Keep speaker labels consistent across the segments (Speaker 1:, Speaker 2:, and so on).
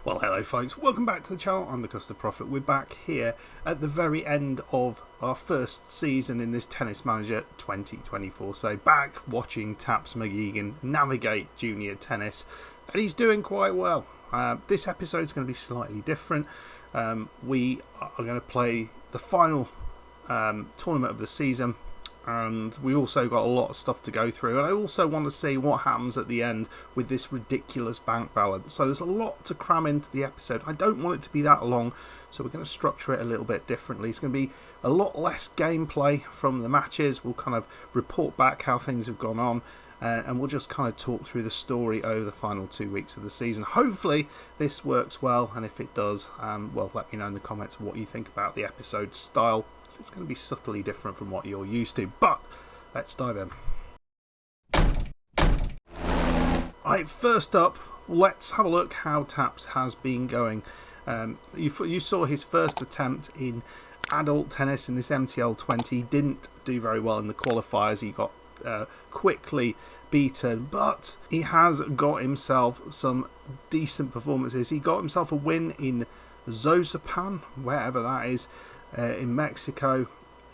Speaker 1: Well, hello folks, welcome back to the channel. I'm the Custard Prophet. We're back here at the very end of our first season in this Tennis Manager 2024. So back watching Taps McGeegan navigate junior tennis, and he's doing quite well. This episode is going to be slightly different. We are going to play the final tournament of the season, and we also got a lot of stuff to go through, and I also want to see what happens at the end with this ridiculous bank balance. So there's a lot to cram into the episode. I don't want it to be that long, so we're going to structure it a little bit differently. It's going to be a lot less gameplay from the matches. We'll kind of report back how things have gone on, and we'll just kind of talk through the story over the final 2 weeks of the season. Hopefully this works well, and if it does, well, let me know in the comments what you think about the episode style. It's going to be subtly different from what you're used to, but let's dive in. Alright, first up, let's have a look how Taps has been going. You saw his first attempt in adult tennis in this MTL 20. He didn't do very well in the qualifiers. He got quickly beaten, but he has got himself some decent performances. He got himself a win in Zozapan, wherever that is, in Mexico,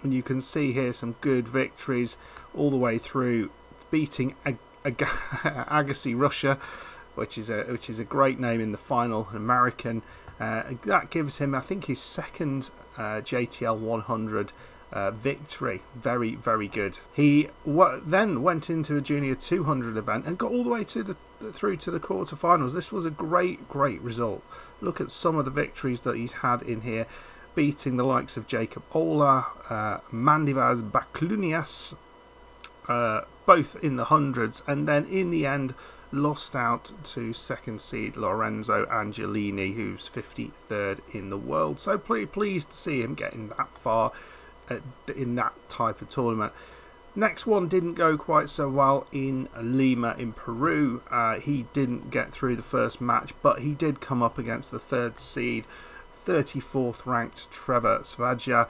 Speaker 1: and you can see here some good victories all the way through, beating Agassi Russia, which is a great name in the final, an American. That gives him, I think, his second JTL 100 victory. Very, very good. He then went into a junior 200 event and got all the way to through to the quarterfinals. This was a great result. Look at some of the victories that he's had in here, beating the likes of Jacob Ola, Mandivas Baklunias, both in the hundreds, and then in the end lost out to second seed Lorenzo Angelini, who's 53rd in the world. So pretty pleased to see him getting that far in that type of tournament. Next one didn't go quite so well in Lima in Peru. He didn't get through the first match, but he did come up against the third seed, 34th ranked Trevor Svadja,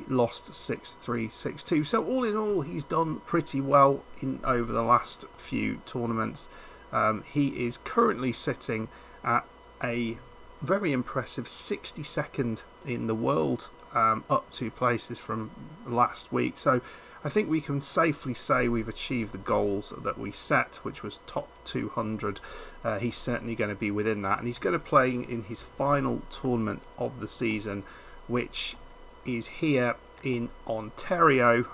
Speaker 1: lost 6-3, 6-2. So all in all, he's done pretty well over the last few tournaments. He is currently sitting at a very impressive 62nd in the world, up 2 places from last week. So I think we can safely say we've achieved the goals that we set, which was top 200. He's certainly going to be within that, and he's going to play in his final tournament of the season, which is here in Ontario,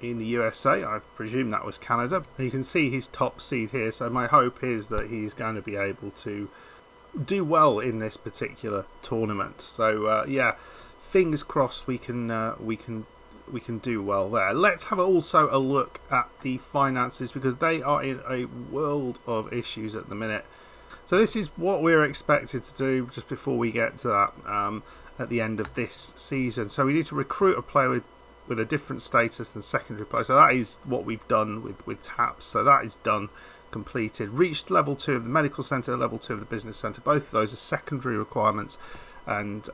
Speaker 1: in the USA. I presume that was Canada. And you can see his top seed here, so my hope is that he's going to be able to do well in this particular tournament. So yeah, fingers crossed we can do well there. Let's have also a look at the finances, because they are in a world of issues at the minute. So this is what we're expected to do just before we get to that at the end of this season. So we need to recruit a player with a different status than secondary player. So that is what we've done with Taps. So that is done, completed. Reached level 2 of the medical centre, level 2 of the business centre. Both of those are secondary requirements, and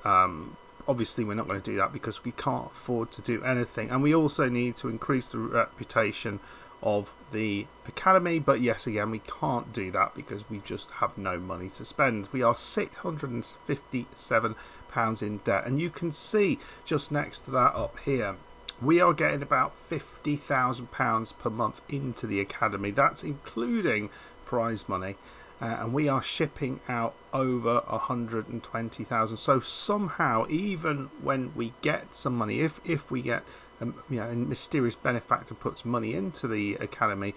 Speaker 1: obviously we're not going to do that because we can't afford to do anything, and we also need to increase the reputation of the academy. But yes, again, we can't do that because we just have no money to spend. We are £657 in debt, and you can see just next to that up here, we are getting about £50,000 per month into the academy. That's including prize money. And we are shipping out over 120,000. So somehow, even when we get some money, if we get a mysterious benefactor puts money into the academy,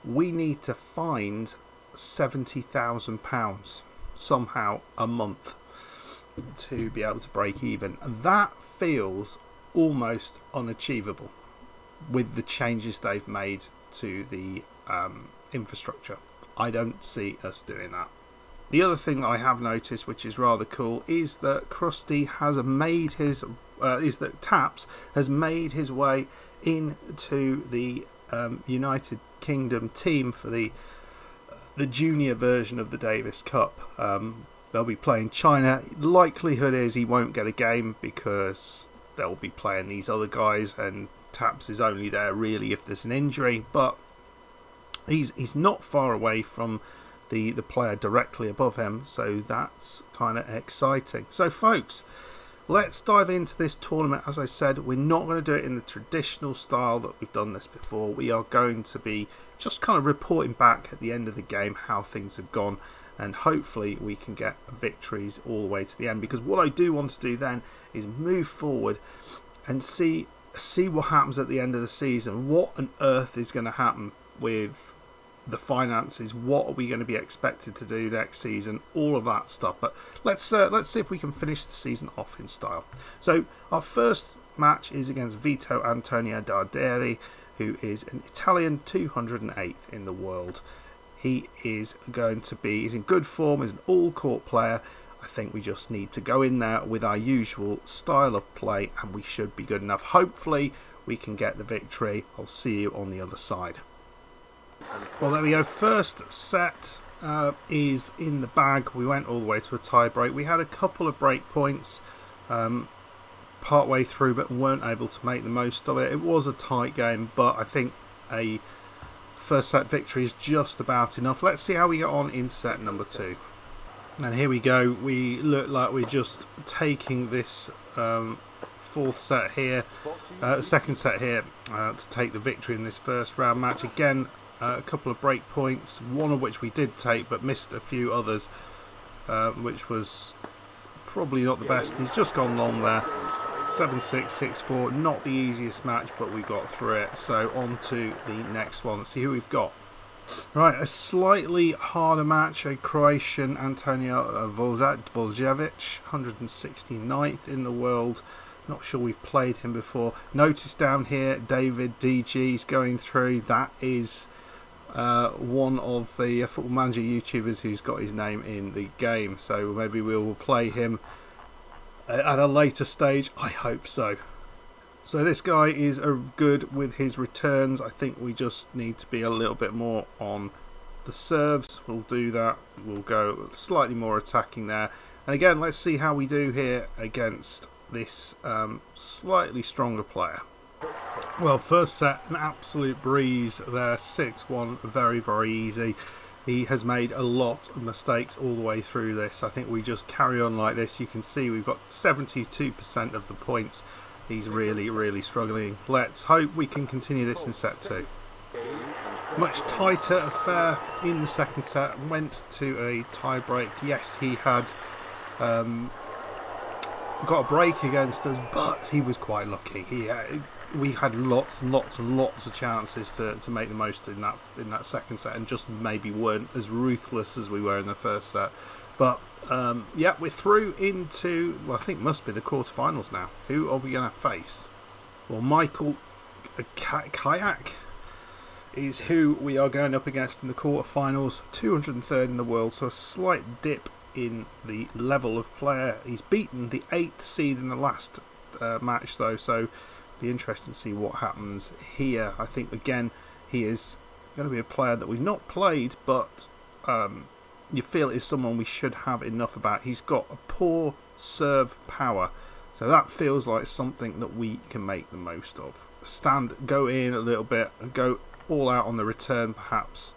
Speaker 1: we need to find £70,000 somehow a month to be able to break even. That feels almost unachievable with the changes they've made to the infrastructure. I don't see us doing that. The other thing that I have noticed, which is rather cool, is that Taps has made his way into the United Kingdom team for the junior version of the Davis Cup. They'll be playing China. Likelihood is he won't get a game because they'll be playing these other guys, and Taps is only there really if there's an injury. But he's not far away from the player directly above him, so that's kind of exciting. So folks, let's dive into this tournament. As I said, we're not going to do it in the traditional style that we've done this before. We are going to be just kind of reporting back at the end of the game how things have gone, and hopefully we can get victories all the way to the end, because what I do want to do then is move forward and see what happens at the end of the season. What on earth is going to happen with the finances? What are we going to be expected to do next season? All of that stuff. But let's see if we can finish the season off in style. So our first match is against Vito Antonio Darderi, who is an Italian 208th in the world. He is he's in good form, he's an all-court player. I think we just need to go in there with our usual style of play and we should be good enough. Hopefully we can get the victory. I'll see you on the other side. Well, there we go. First set is in the bag. We went all the way to a tie break. We had a couple of break points part way through, but weren't able to make the most of it. It was a tight game, but I think a first set victory is just about enough. Let's see how we get on in set number 2. And here we go. We look like we're just taking this fourth set here, second set here, to take the victory in this first round match. Again, a couple of break points, one of which we did take but missed a few others, which was probably not the best. He's just gone long there. 7-6, 6-4, not the easiest match, but we got through it. So on to the next one. Let's see who we've got. Right, a slightly harder match, a Croatian Antonio Voljevic, 169th in the world. Not sure we've played him before. Notice down here, David DG is going through. That is one of the Football Manager YouTubers who's got his name in the game. So maybe we will play him at a later stage. I hope so. So this guy is good with his returns. I think we just need to be a little bit more on the serves. We'll do that. We'll go slightly more attacking there. And again, let's see how we do here against this slightly stronger player. Well, first set, an absolute breeze there. 6-1, very, very easy. He has made a lot of mistakes all the way through this. I think we just carry on like this. You can see we've got 72% of the points. He's really, really struggling. Let's hope we can continue this in set 2. Much tighter affair in the second set. Went to a tie break. Yes, he had got a break against us, but he was quite lucky. We had lots and lots and lots of chances to make the most in that second set, and just maybe weren't as ruthless as we were in the first set. But yeah, we're through into, well, I think must be the quarterfinals now. Who are we going to face? Well, Michael Kayak is who we are going up against in the quarterfinals. 203rd in the world, so a slight dip in the level of player. He's beaten the 8th seed in the last match though, so be interesting to see what happens here. I think again he is going to be a player that we've not played, but you feel is someone we should have enough about. He's got a poor serve power, so that feels like something that we can make the most of. Go in a little bit and go all out on the return, perhaps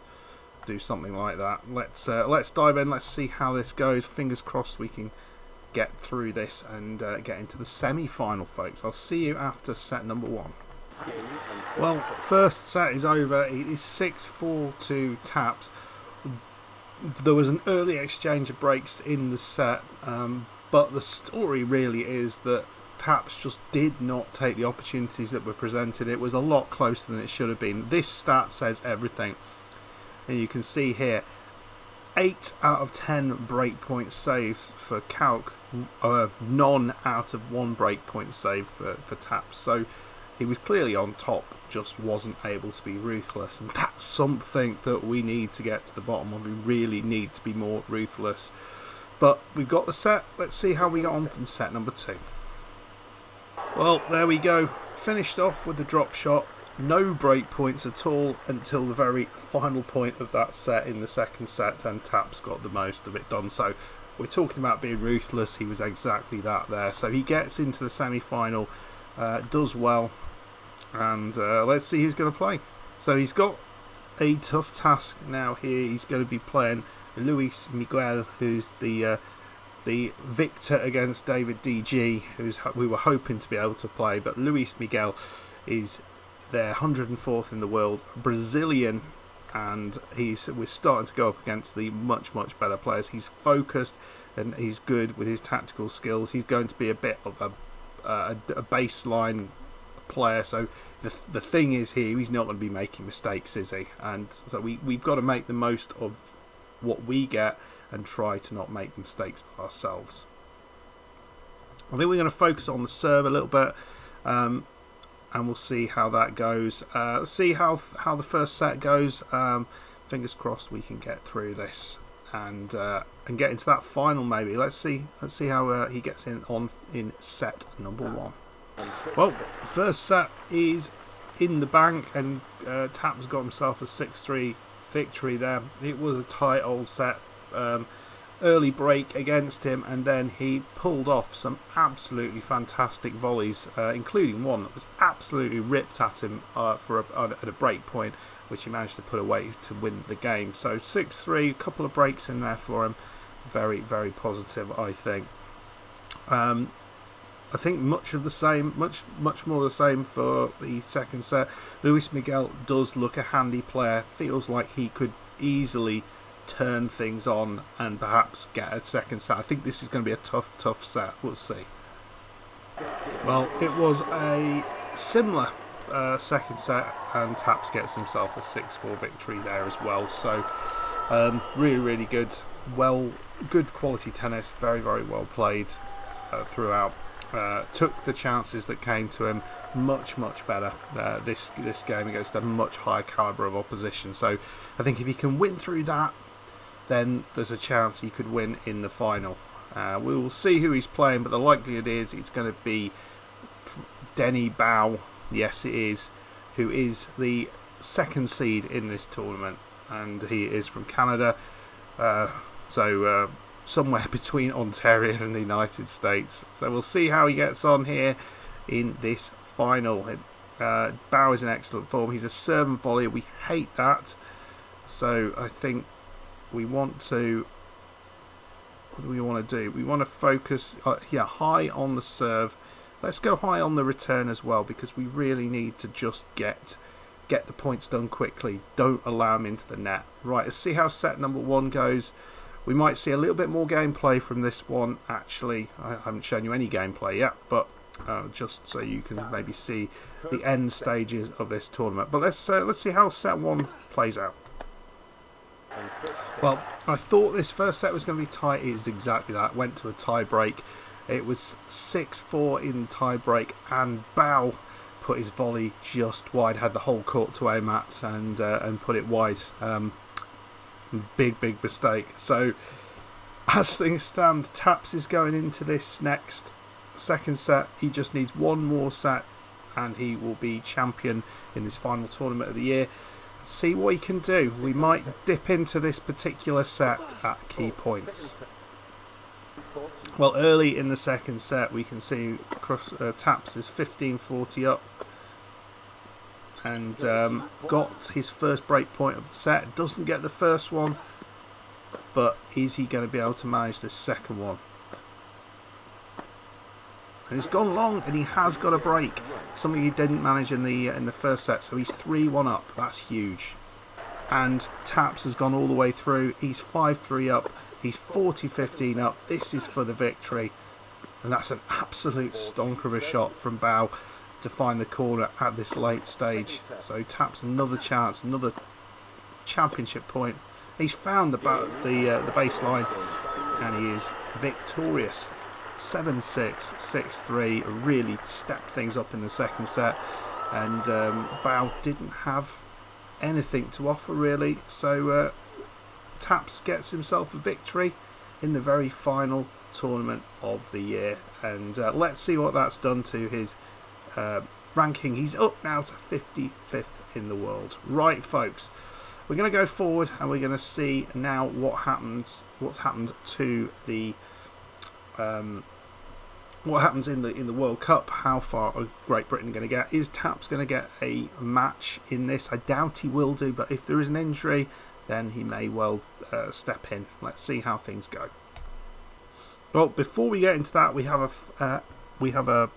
Speaker 1: do something like that. Let's dive in. Let's see how this goes. Fingers crossed we can get through this and get into the semi-final, folks. I'll see you after set number 1. Well, first set is over. It is 6-4 to Taps. There was an early exchange of breaks in the set, but the story really is that Taps just did not take the opportunities that were presented. It was a lot closer than it should have been. This stat says everything. And you can see here, 8 out of 10 breakpoints saved for Calc, none out of 1 breakpoint saved for Taps. So he was clearly on top, just wasn't able to be ruthless. And that's something that we need to get to the bottom of. We really need to be more ruthless. But we've got the set. Let's see how we get on from set number 2. Well, there we go. Finished off with the drop shot. No break points at all until the very final point of that set in the second set, and Taps got the most of it done. So we're talking about being ruthless. He was exactly that there. So he gets into the semi-final, does well, and let's see who's going to play. So he's got a tough task now here. He's going to be playing Luis Miguel, who's the victor against David DG, we were hoping to be able to play, but Luis Miguel is there 104th in the world, Brazilian, and we're starting to go up against the much better players. He's focused and he's good with his tactical skills. He's going to be a bit of a baseline player, so the thing is here, he's not going to be making mistakes, is he? And so we've got to make the most of what we get and try to not make mistakes ourselves. I think we're going to focus on the serve a little bit, and we'll see how that goes. Let's see how the first set goes. Fingers crossed we can get through this and get into that final maybe. Let's see how he gets in set number 1. Well, first set is in the bank, and Taps got himself a 6-3 victory there. It was a tight old set. Early break against him, and then he pulled off some absolutely fantastic volleys, including one that was absolutely ripped at him at a break point, which he managed to put away to win the game. So 6-3, a couple of breaks in there for him. Very positive, I think. I think much more the same for the second set. Luis Miguel does look a handy player. Feels like he could easily turn things on and perhaps get a second set. I think this is going to be a tough set. We'll see. Well, it was a similar second set, and Taps gets himself a 6-4 victory there as well. So really good. Good quality tennis. Very well played throughout. Took the chances that came to him much better this game against a much higher calibre of opposition. So I think if he can win through that, then there's a chance he could win in the final. We will see who he's playing, but the likelihood is it's going to be Denny Bao, yes it is, who is the second seed in this tournament, and he is from Canada, so somewhere between Ontario and the United States. So we'll see how he gets on here in this final. Bao is in excellent form. He's a serve and volley. We hate that. So I think we want to... What do we want to do? We want to focus high on the serve. Let's go high on the return as well, because we really need to just get the points done quickly. Don't allow him into the net. Right, let's see how set number 1 goes. We might see a little bit more gameplay from this one, actually. I haven't shown you any gameplay yet, but just so you can maybe see the end stages of this tournament. But let's see how set 1 plays out. Well, I thought this first set was going to be tight. It is exactly that. Went to a tie break. It was 6-4 in tie break, and Bao put his volley just wide, had the whole court to aim at, and put it wide. Big mistake. So as things stand, Taps is going into this next second set. He just needs one more set and he will be champion in this final tournament of the year. Let's see what he can do. We might dip into this particular set at key points. Well, early in the second set we can see Taps is 15-40 up and got his first break point of the set. Doesn't get the first one, but is he going to be able to manage this second one? And it's gone long, and he has got a break, something he didn't manage in the first set. So he's 3-1 up. That's huge. And Taps has gone all the way through. He's 5-3 up. He's 40-15 up. This is for the victory, and that's an absolute stonker of a shot from Bao to find the corner at this late stage. So Taps another chance, another championship point. He's found the baseline, and he is victorious. 7-6, 6-3. Really stepped things up in the second set, and Bao didn't have anything to offer really. So Taps gets himself a victory in the very final tournament of the year, and let's see what that's done to his ranking. He's up now to 55th in the world. Right, folks, we're going to go forward and we're going to see now what's happened to the what happens in the World Cup. How far are Great Britain going to get? Is Taps going to get a match in this? I doubt he will do, but if there is an injury, then he may well step in. Let's see how things go. Well, before we get into that, we have a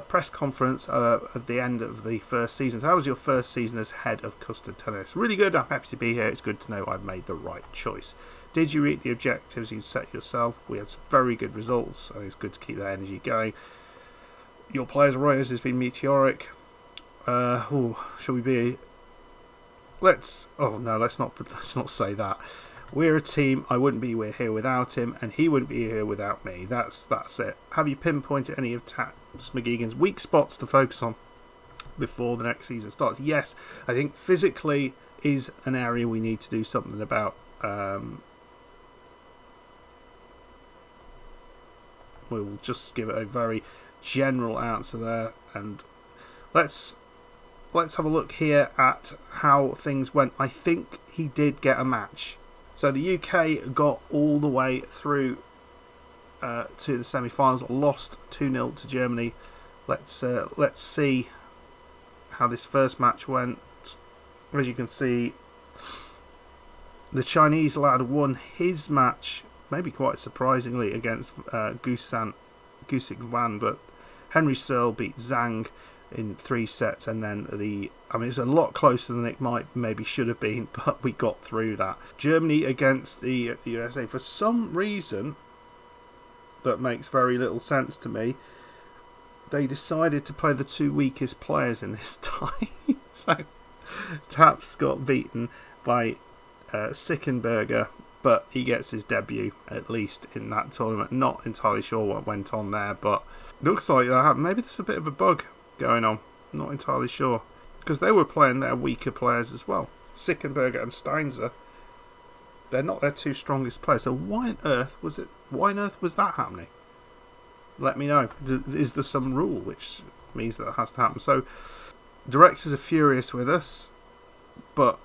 Speaker 1: press conference at the end of the first season. So how was your first season as head of Custard Tennis? Really good. I'm happy to be here. It's good to know I've made the right choice. Did you meet the objectives you set yourself? We had some very good results, and it's good to keep that energy going. Your players' arrears has been meteoric. Shall we be? Let's not say that. We're a team. I wouldn't be here without him, and he wouldn't be here without me. That's it. Have you pinpointed any of Taps McGeegan's weak spots to focus on before the next season starts? Yes, I think physically is an area we need to do something about. We'll just give it a very general answer there, and let's have a look here at how things went. I think he did get a match. So the UK got all the way through to the semi-finals, lost 2-0 to Germany. Let's see how this first match went. As you can see, the Chinese lad won his match, maybe quite surprisingly, against Gusick Van, but Henry Searle beat Zhang in 3 sets, and then it was a lot closer than it maybe should have been, but we got through that. Germany against the USA, for some reason that makes very little sense to me, they decided to play the 2 weakest players in this tie. So Taps got beaten by Sickenberger, but he gets his debut at least in that tournament. Not entirely sure what went on there, but looks like that maybe there's a bit of a bug going on. Not entirely sure, because they were playing their weaker players as well. Sickenberger and Steinzer, they're not their 2 strongest players. So why on earth was that happening? Let me know. Is there some rule which means that it has to happen? So directors are furious with us, but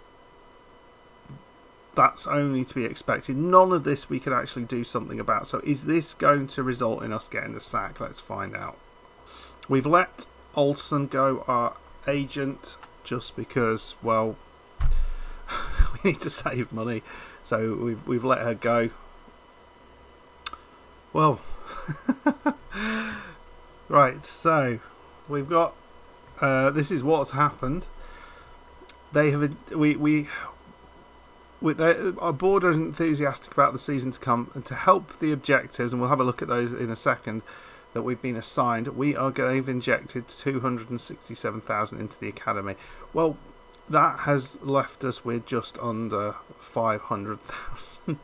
Speaker 1: that's only to be expected. None of this we could actually do something about. So is this going to result in us getting the sack? Let's find out. We've let Olsen go, our agent, just because, well, we need to save money. So we've let her go. Well, right, so we've got this is what's happened. They have our board are enthusiastic about the season to come, and to help the objectives, and we'll have a look at those in a second, that we've been assigned. They've injected 267,000 into the academy. Well, that has left us with just under 500,000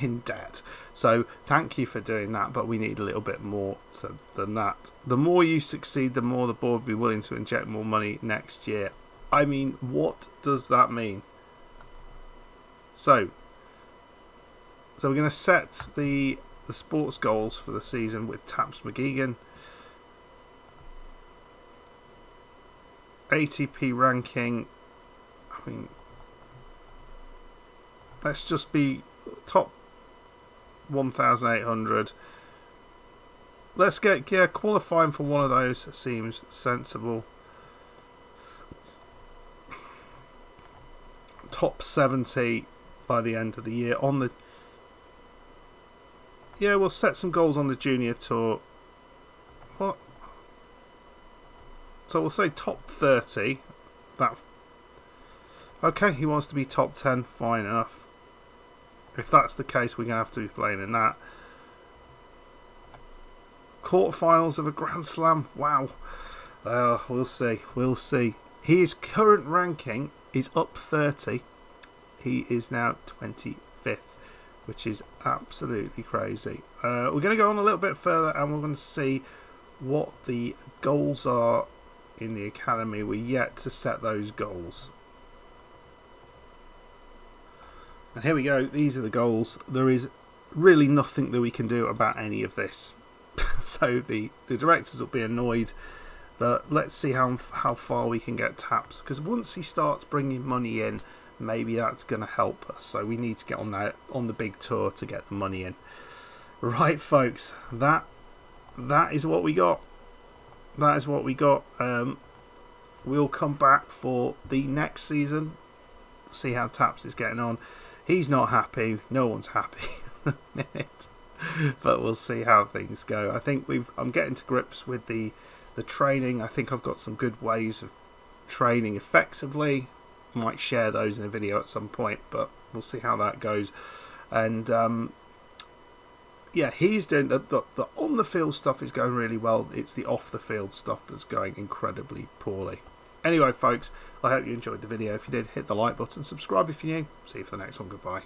Speaker 1: in debt. So thank you for doing that, but we need a little bit more than that. The more you succeed, the more the board will be willing to inject more money next year. I mean, what does that mean? So we're going to set the sports goals for the season with Taps McGeegan. ATP ranking, I mean, let's just be top 1,800. Let's get qualifying for one of those seems sensible. Top 70 by the end of the year on the. Yeah, we'll set some goals on the junior tour. What? So we'll say top 30. That. Okay, he wants to be top 10. Fine enough. If that's the case, we're going to have to be playing in that. Quarterfinals of a Grand Slam. Wow. We'll see. We'll see. His current ranking is up 30. He is now 25th, which is absolutely crazy. We're going to go on a little bit further, and we're going to see what the goals are in the academy. We're yet to set those goals. And here we go. These are the goals. There is really nothing that we can do about any of this. So the directors will be annoyed. But let's see how far we can get Taps. Because once he starts bringing money in, maybe that's going to help us. So we need to get on the big tour to get the money in. Right, folks. That is what we got. That is what we got. We'll come back for the next season see how Taps is getting on. He's not happy. No one's happy at the minute. But we'll see how things go. I think I'm getting to grips with the training. I think I've got some good ways of training effectively. I might share those in a video at some point, but we'll see how that goes. And yeah, he's doing the on the field stuff is going really well. It's the off the field stuff that's going incredibly poorly. Anyway, folks, I hope you enjoyed the video. If you did, hit the like button, subscribe if you're new. See you for the next one. Goodbye.